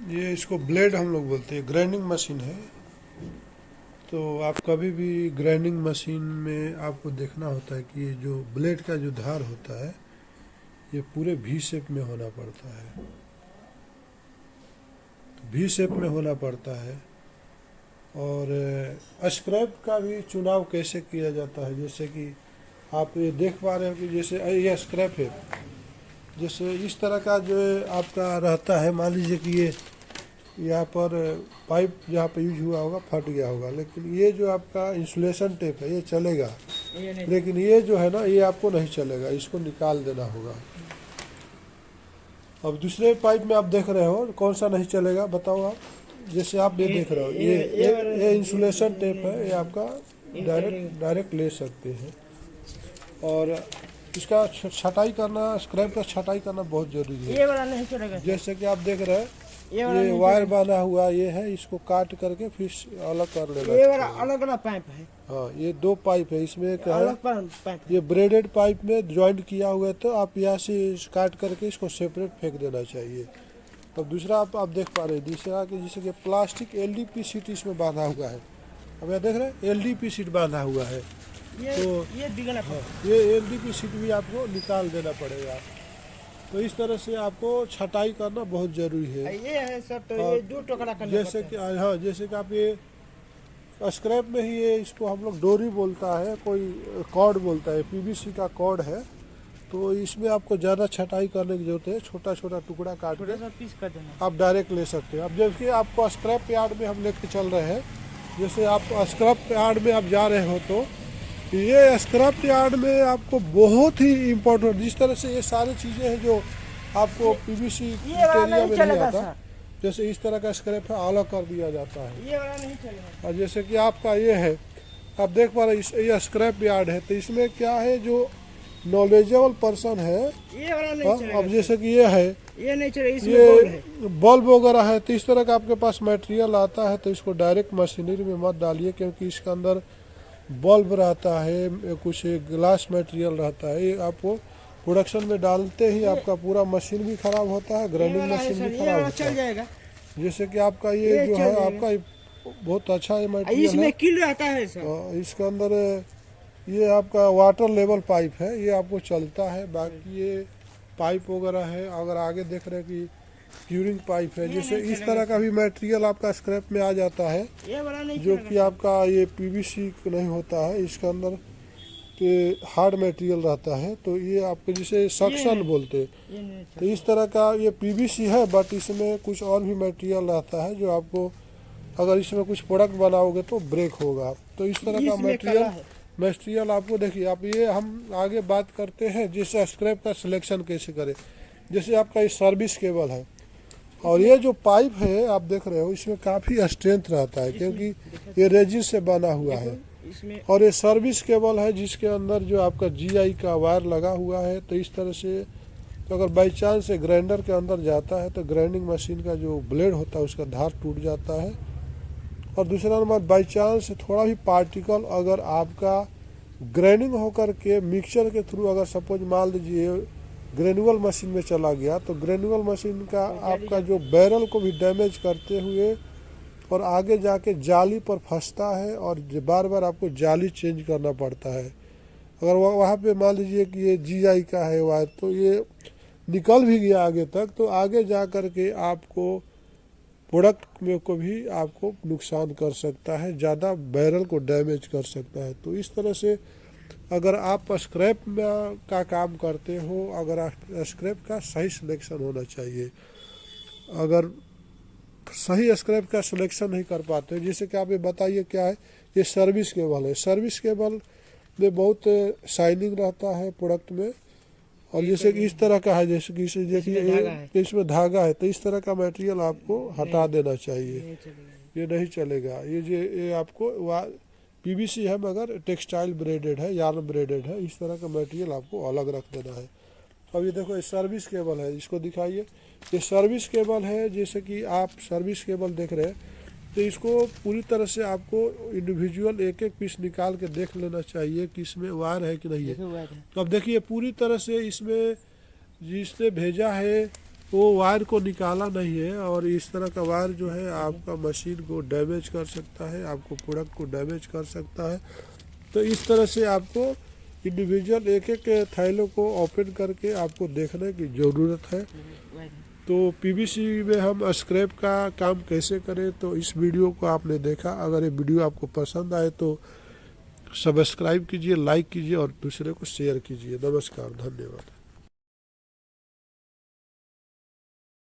ये इसको ब्लेड हम लोग बोलते हैं, ग्राइंडिंग मशीन है। तो आप कभी भी ग्राइंडिंग मशीन में आपको देखना होता है कि ये जो ब्लेड का जो धार होता है ये पूरे वी शेप में होना पड़ता है। तो वी शेप में होना पड़ता है। और स्क्रैप का भी चुनाव कैसे किया जाता है, जैसे कि आप ये देख पा रहे हो कि जैसे ये स्क्रैप है, जैसे इस तरह का जो आपका रहता है। मान लीजिए कि ये यहाँ पर पाइप जहाँ पे यूज हुआ होगा फट गया होगा, लेकिन ये जो आपका इंसुलेशन टेप है ये चलेगा, लेकिन ये जो है ना ये आपको नहीं चलेगा, इसको निकाल देना होगा। अब दूसरे पाइप में आप देख रहे हो कौन सा नहीं चलेगा बताओ आप। जैसे आप ये देख रहे हो ये इंसुलेशन टेप है, ये आपका डायरेक्ट ले सकते हैं। और इसका छटाई करना, स्क्रैप का छटाई करना बहुत जरूरी है। ये वाला नहीं चलेगा। जैसे कि आप देख रहे हैं ये वायर बना हुआ ये है, इसको काट करके फिर अलग कर लेना। ये वाला अलग अलग पाइप है। हाँ, ये दो पाइप है, इसमें क्या है पाइप ये ब्रेडेड पाइप में ज्वाइंट किया हुआ है, तो आप यहाँ से काट करके इसको सेपरेट फेंक देना चाहिए। अब दूसरा आप देख पा रहे हैं, दूसरा कि जैसे कि प्लास्टिक एलडीपी सीट इसमें बांधा हुआ है। अब यहाँ देख रहे हैं एलडीपी सीट बांधा हुआ है, तो ये एलडीपी सीट भी आपको निकाल देना पड़ेगा। तो इस तरह से आपको छटाई करना बहुत जरूरी है। ये है सर, तो ये दो टुकड़ा करना जैसे कि हाँ, जैसे कि आप ये स्क्रैप में ही ये इसको हम लोग डोरी बोलता है, कोई कॉर्ड बोलता है, पीवीसी का कॉर्ड है। तो इसमें आपको ज़्यादा छटाई करने की जरूरत है, छोटा छोटा टुकड़ा काट के पीस कर देना। आप डायरेक्ट ले सकते हैं। अब जैसे आपको स्क्रैप यार्ड में हम लेके चल रहे हैं, जैसे आप स्क्रैप यार्ड में आप जा रहे हो तो ये स्क्रैप यार्ड में आपको बहुत ही इम्पोर्टेंट, जिस तरह से ये सारी चीज़ें हैं जो आपको पीवीसी एरिया में नहीं आता, जैसे इस तरह का स्क्रैप है अलग कर दिया जाता है। ये वाला नहीं चलेगा। और जैसे कि आपका ये है, आप देख पा रहे हैं ये स्क्रैप यार्ड है, तो इसमें क्या है जो नॉलेजेबल पर्सन है, ये वाला नहीं चलेगा। अब जैसे कि ये है, ये नहीं चलेगा, इसमें बल्ब वगैरह है, तो इस तरह का आपके पास मटेरियल आता है, तो इसको डायरेक्ट मशीनरी में मत डालिए, क्योंकि इसके अंदर बल्ब रहता है, कुछ ग्लास मटेरियल रहता है। ये आपको प्रोडक्शन में डालते ही आपका पूरा मशीन भी खराब होता है, ग्राइंडिंग मशीन भी खराब होता है। जैसे कि आपका ये जो है आपका बहुत अच्छा मटेरियल इसमें किल रहता है सर। इसके अंदर ये आपका वाटर लेवल पाइप है, ये आपको चलता है। बाकी ये पाइप वगैरह है, अगर आगे देख रहे हैं कि क्यूरिंग पाइप है, जैसे इस तरह का भी मटेरियल आपका स्क्रैप में आ जाता है, जो कि आपका ये पीवीसी नहीं होता है, इसके अंदर के हार्ड मटेरियल रहता है, तो ये आपके जिसे सक्शन बोलते हैं। तो इस तरह का ये पीवीसी है, बट इसमें कुछ और भी मटेरियल रहता है जो आपको अगर इसमें कुछ प्रोडक्ट बनाओगे तो ब्रेक होगा। तो इस तरह का मटेरियल आपको देखिए। आप ये हम आगे बात करते हैं जैसे स्क्रैप का सिलेक्शन कैसे करें। जैसे आपका ये सर्विस केबल है और ये जो पाइप है आप देख रहे हो, इसमें काफ़ी स्ट्रेंथ रहता है, क्योंकि ये रेजिन से बना हुआ है। और ये सर्विस केबल है जिसके अंदर जो आपका जीआई का वायर लगा हुआ है। तो इस तरह से तो अगर बाई चांस से ग्राइंडर के अंदर जाता है तो ग्राइंडिंग मशीन का जो ब्लेड होता है उसका धार टूट जाता है। और दूसरा नंबर, बाई चांस थोड़ा भी पार्टिकल अगर आपका ग्राइंडिंग होकर के मिक्सचर के थ्रू अगर सपोज मान लीजिए ग्रेनुअल मशीन में चला गया, तो ग्रेनुअल मशीन का आपका जो बैरल को भी डैमेज करते हुए और आगे जाके जाली पर फंसता है, और बार बार आपको जाली चेंज करना पड़ता है। अगर वहाँ पे मान लीजिए कि ये जीआई का है वायर, तो ये निकल भी गया आगे तक, तो आगे जा कर के आपको प्रोडक्ट में को भी आपको नुकसान कर सकता है, ज़्यादा बैरल को डैमेज कर सकता है। तो इस तरह से अगर आप स्क्रैप का काम करते हो, अगर स्क्रैप का सही सिलेक्शन होना चाहिए। अगर सही स्क्रैप का सिलेक्शन नहीं कर पाते, जैसे कि आप ये बताइए क्या है, ये सर्विस केबल है। सर्विस केबल में बहुत शाइनिंग रहता है प्रोडक्ट में, और जैसे कि इस तरह का है, जैसे कि इसे देखिए इसमें धागा है, तो इस तरह का मटेरियल आपको हटा देना चाहिए, ये नहीं चलेगा। ये आपको पीवीसी है मगर टेक्सटाइल ब्रेडेड है, यार्न ब्रेडेड है, इस तरह का मटेरियल आपको अलग रख देना है। अब ये देखो ये सर्विस केबल है, इसको दिखाइए। ये सर्विस केबल है, जैसे कि आप सर्विस केबल देख रहे हैं, तो इसको पूरी तरह से आपको इंडिविजुअल एक एक पीस निकाल के देख लेना चाहिए कि इसमें वायर है कि नहीं है। तो अब देखिए पूरी तरह से इसमें जिसने भेजा है वो वायर को निकाला नहीं है, और इस तरह का वायर जो है आपका मशीन को डैमेज कर सकता है, आपको प्रोडक्ट को डैमेज कर सकता है। तो इस तरह से आपको इंडिविजुअल एक एक थैलों को ओपन करके आपको देखने की ज़रूरत है। तो पीवीसी में हम स्क्रैप का काम कैसे करें, तो इस वीडियो को आपने देखा। अगर ये वीडियो आपको पसंद आए तो सब्सक्राइब कीजिए, लाइक कीजिए और दूसरे को शेयर कीजिए। नमस्कार, धन्यवाद।